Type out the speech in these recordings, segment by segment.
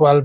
12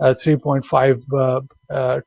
$3.5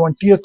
20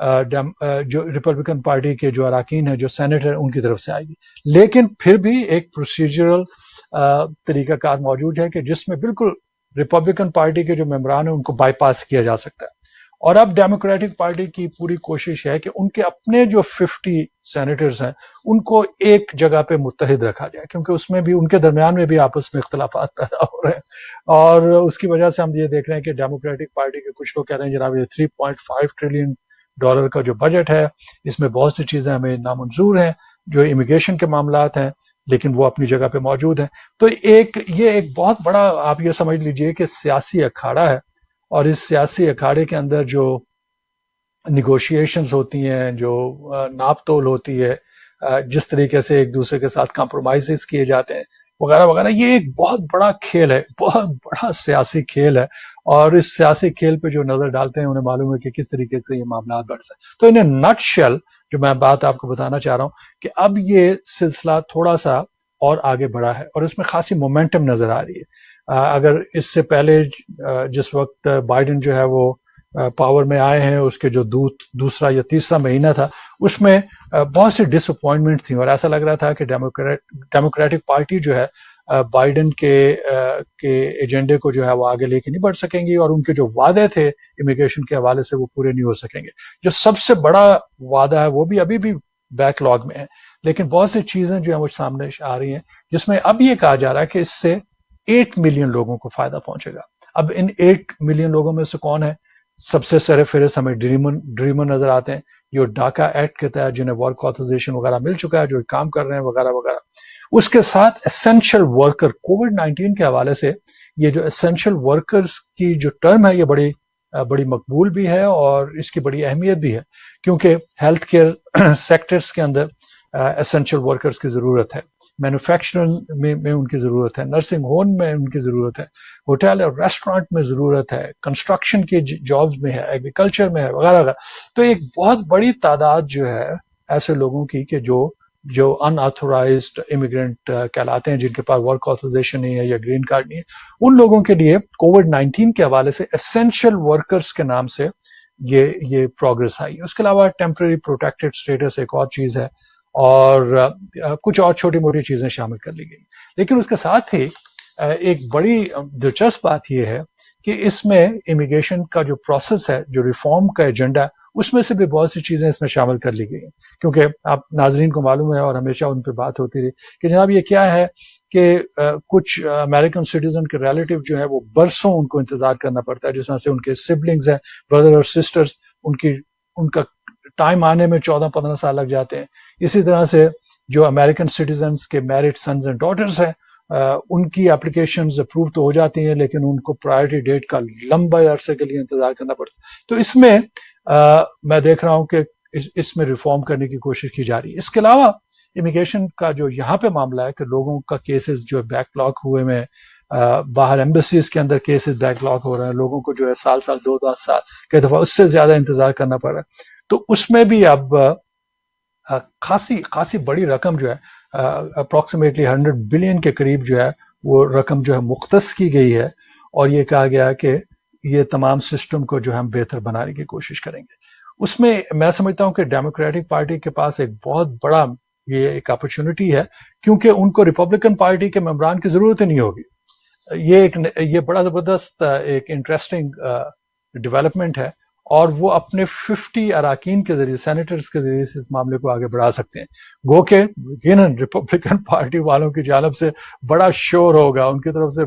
جو Republican party کے جو اراکین ہیں جو سینیٹر ان کی طرف سے آئے گی، لیکن پھر بھی ایک پروسیجرل طریقہ کار موجود ہے کہ جس میں بالکل ریپبلکن پارٹی کے جو ممبران ہیں ان کو بائی پاس کیا جا سکتا ہے۔ اور اب ڈیموکریٹک پارٹی کی پوری کوشش ہے کہ ان کے اپنے جو 50 سینیٹرز ہیں ان کو ایک جگہ پہ متحد رکھا جائے، کیونکہ اس میں بھی ان کے درمیان میں بھی آپس میں اختلافات پیدا ہو رہے ہیں، اور اس کی وجہ سے ہم یہ دیکھ رہے ہیں کہ ڈیموکریٹک پارٹی کے کچھ لوگ کہہ رہے ہیں جناب یہ $3.5 ٹریلین کا جو بجٹ ہے اس میں بہت سی چیزیں ہمیں نامنظور ہیں، جو امیگریشن کے معاملات ہیں، لیکن وہ اپنی جگہ پہ موجود ہیں۔ تو یہ ایک بہت بڑا آپ یہ سمجھ لیجئے کہ سیاسی اکھاڑا ہے، اور اس سیاسی اکھاڑے کے اندر جو نیگوشیشنز ہوتی ہیں، جو ناپ تول ہوتی ہے، جس طریقے سے ایک دوسرے کے ساتھ کمپرومائزز کیے جاتے ہیں وغیرہ وغیرہ، یہ ایک بہت بڑا کھیل ہے، بہت بڑا سیاسی کھیل ہے، اور اس سیاسی کھیل پہ جو نظر ڈالتے ہیں انہیں معلوم ہے کہ کس طریقے سے یہ معاملات بڑھ سکتے۔ تو انہیں نٹ شیل جو میں بات آپ کو بتانا چاہ رہا ہوں کہ اب یہ سلسلہ تھوڑا سا اور آگے بڑھا ہے اور اس میں خاصی مومنٹم نظر آ رہی ہے۔ اگر اس سے پہلے جس وقت بائیڈن جو ہے وہ پاور میں آئے ہیں، اس کے جو دوسرا یا تیسرا مہینہ تھا، اس میں بہت سی ڈس اپوائنٹمنٹ تھیں اور ایسا لگ رہا تھا کہ ڈیموکریٹک پارٹی جو ہے بائیڈن کے ایجنڈے کو جو ہے وہ آگے لے کے نہیں بڑھ سکیں گی، اور ان کے جو وعدے تھے امیگریشن کے حوالے سے وہ پورے نہیں ہو سکیں گے۔ جو سب سے بڑا وعدہ ہے وہ بھی ابھی بھی بیک لاگ میں ہے، لیکن بہت سی چیزیں جو ہیں وہ سامنے آ رہی ہیں جس میں اب یہ کہا جا رہا ہے کہ اس سے 8 ملین لوگوں کو فائدہ پہنچے گا۔ اب ان 8 ملین لوگوں میں سے کون ہے؟ سب سے سر فہرست ہمیں ڈریمر نظر آتے ہیں، جو ڈاکا ایکٹ کے تحت جنہیں ورک آتھرائزیشن وغیرہ مل چکا ہے، جو کام کر رہے ہیں وغیرہ وغیرہ۔ اس کے ساتھ اسینشل ورکر، کووڈ-19 کے حوالے سے یہ جو اسینشل ورکرز کی جو ٹرم ہے یہ بڑی مقبول بھی ہے اور اس کی بڑی اہمیت بھی ہے، کیونکہ ہیلتھ کیئر سیکٹرز کے اندر اسینشل ورکرز کی ضرورت ہے، مینوفیکچرنگ میں ان کی ضرورت ہے، نرسنگ ہوم میں ان کی ضرورت ہے، ہوٹل اور ریسٹورانٹ میں ضرورت ہے، کنسٹرکشن کی جابز میں ہے، ایگریکلچر میں ہے وغیرہ وغیرہ۔ تو ایک بہت بڑی تعداد جو ہے ایسے لوگوں کی کہ جو ان آتھورائزڈ امیگرینٹ کہلاتے ہیں، جن کے پاس ورک آتھرائزیشن نہیں ہے یا گرین کارڈ نہیں ہے، ان لوگوں کے لیے کووڈ-19 کے حوالے سے اسینشل ورکرز کے نام سے یہ پروگرس آئی ہے۔ اس کے علاوہ ٹیمپرری پروٹیکٹڈ اسٹیٹس ایک اور چیز ہے، اور کچھ اور چھوٹی موٹی چیزیں شامل کر لی گئی۔ لیکن اس کے ساتھ ہی ایک بڑی دلچسپ بات یہ ہے کہ اس میں امیگریشن کا جو پروسیس ہے، جو ریفارم کا ایجنڈا ہے، اس میں سے بھی بہت سی چیزیں اس میں شامل کر لی گئی ہیں، کیونکہ آپ ناظرین کو معلوم ہے اور ہمیشہ ان پہ بات ہوتی رہی کہ جناب یہ کیا ہے کہ کچھ امریکن سٹیزن کے ریلیٹیو جو ہے وہ برسوں ان کو انتظار کرنا پڑتا ہے، جس طرح سے ان کے سبلنگز ہیں، بردر اور سسٹرز، ان کا ٹائم آنے میں 14-15 سال لگ جاتے ہیں۔ اسی طرح سے جو امریکن سٹیزنز کے میرڈ سنز اینڈ ڈاٹرز ہیں، ان کی اپلیکیشنز اپروو تو ہو جاتی ہیں، لیکن ان کو پرائرٹی ڈیٹ کا لمبے عرصے کے لیے انتظار کرنا پڑتا ہے۔ تو اس میں میں دیکھ رہا ہوں کہ اس میں ریفارم کرنے کی کوشش کی جا رہی ہے۔ اس کے علاوہ امیگریشن کا جو یہاں پہ معاملہ ہے کہ لوگوں کا کیسز جو بیک لاگ ہوئے میں، باہر ایمبیسیز کے اندر کیسز بیک لاگ ہو رہے ہیں، لوگوں کو جو ہے سال 2 سال کئی دفعہ اس سے زیادہ انتظار کرنا پڑ رہا ہے۔ تو اس میں بھی اب خاصی بڑی رقم جو ہے، اپروکسیمیٹلی 100 بلین کے قریب جو ہے وہ رقم جو ہے مختص کی گئی ہے، اور یہ کہا گیا کہ یہ تمام سسٹم کو جو ہم بہتر بنانے کی کوشش کریں گے۔ اس میں میں سمجھتا ہوں کہ ڈیموکریٹک پارٹی کے پاس ایک بہت بڑا یہ ایک اپرچونٹی ہے، کیونکہ ان کو ریپبلکن پارٹی کے ممبران کی ضرورت ہی نہیں ہوگی۔ یہ بڑا زبردست ایک انٹرسٹنگ ڈیولپمنٹ ہے، اور وہ اپنے 50 اراکین کے ذریعے، سینیٹرز کے ذریعے سے اس معاملے کو آگے بڑھا سکتے ہیں۔ گو کہ یقیناً ریپبلکن پارٹی والوں کی جانب سے بڑا شور ہوگا، ان کی طرف سے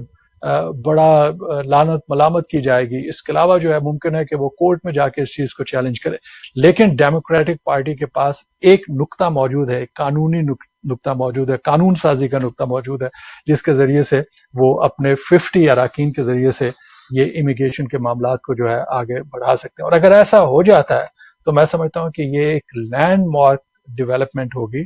بڑا لعنت ملامت کی جائے گی۔ اس کے علاوہ جو ہے ممکن ہے کہ وہ کورٹ میں جا کے اس چیز کو چیلنج کرے، لیکن ڈیموکریٹک پارٹی کے پاس ایک نقطہ موجود ہے، ایک قانونی نقطہ موجود ہے، قانون سازی کا نقطہ موجود ہے، جس کے ذریعے سے وہ اپنے 50 اراکین کے ذریعے سے یہ امیگریشن کے معاملات کو جو ہے آگے بڑھا سکتے ہیں۔ اور اگر ایسا ہو جاتا ہے تو میں سمجھتا ہوں کہ یہ ایک لینڈ مارک ڈیولپمنٹ ہوگی۔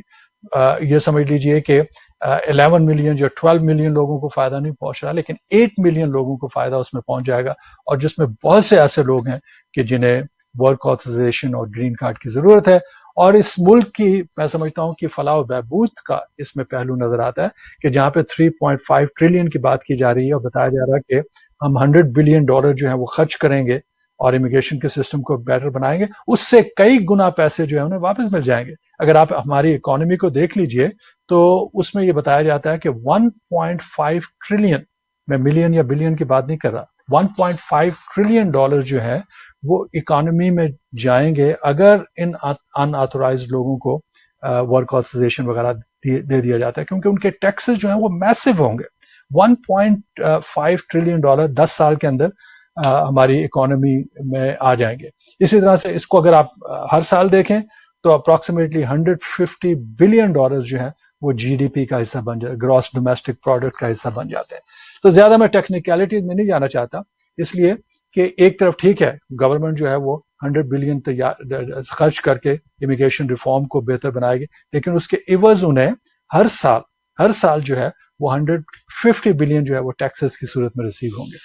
یہ سمجھ لیجئے کہ 11 ملین یا 12 ملین لوگوں کو فائدہ نہیں پہنچ رہا، لیکن 8 ملین لوگوں کو فائدہ اس میں پہنچ جائے گا، اور جس میں بہت سے ایسے لوگ ہیں کہ جنہیں ورک آتھرائزیشن اور گرین کارڈ کی ضرورت ہے۔ اور اس ملک کی میں سمجھتا ہوں کہ فلاح و بہبود کا اس میں پہلو نظر آتا ہے کہ جہاں پہ 3.5 ٹریلین کی بات کی جا رہی ہے اور بتایا جا رہا ہے کہ ہم $100 بلین جو ہیں وہ خرچ کریں گے اور امیگریشن کے سسٹم کو بیٹر بنائیں گے، اس سے کئی گنا پیسے جو ہے انہیں واپس مل جائیں گے۔ اگر آپ ہماری اکانومی کو دیکھ لیجئے تو اس میں یہ بتایا جاتا ہے کہ 1.5 ٹریلین، میں ملین یا بلین کی بات نہیں کر رہا، 1.5 ٹریلین ڈالر جو ہے وہ اکانومی میں جائیں گے اگر ان ان آتھورائزڈ لوگوں کو ورک آتھرائزیشن وغیرہ دے دیا جاتا ہے، کیونکہ ان کے ٹیکسز جو ہیں وہ میسو ہوں گے۔ 1.5 ٹریلین ڈالر 10 سال کے اندر ہماری اکانومی میں آ جائیں گے۔ اسی طرح سے اس کو اگر آپ ہر سال دیکھیں تو اپروکسیمیٹلی 150 بلین ڈالر جو ہے وہ جی ڈی پی کا حصہ بن جائے، گراس ڈومیسٹک پروڈکٹ کا حصہ بن جاتے ہیں۔ تو زیادہ میں ٹیکنیکلٹیز میں نہیں جانا چاہتا، اس لیے کہ ایک طرف ٹھیک ہے گورنمنٹ جو ہے وہ 100 بلین خرچ کر کے امیگریشن ریفارم کو بہتر بنائے گی، لیکن اس کے عوض انہیں ہر سال جو ہے وہ 150 بلین جو ہے وہ ٹیکسز کی صورت میں ریسیو ہوں گے۔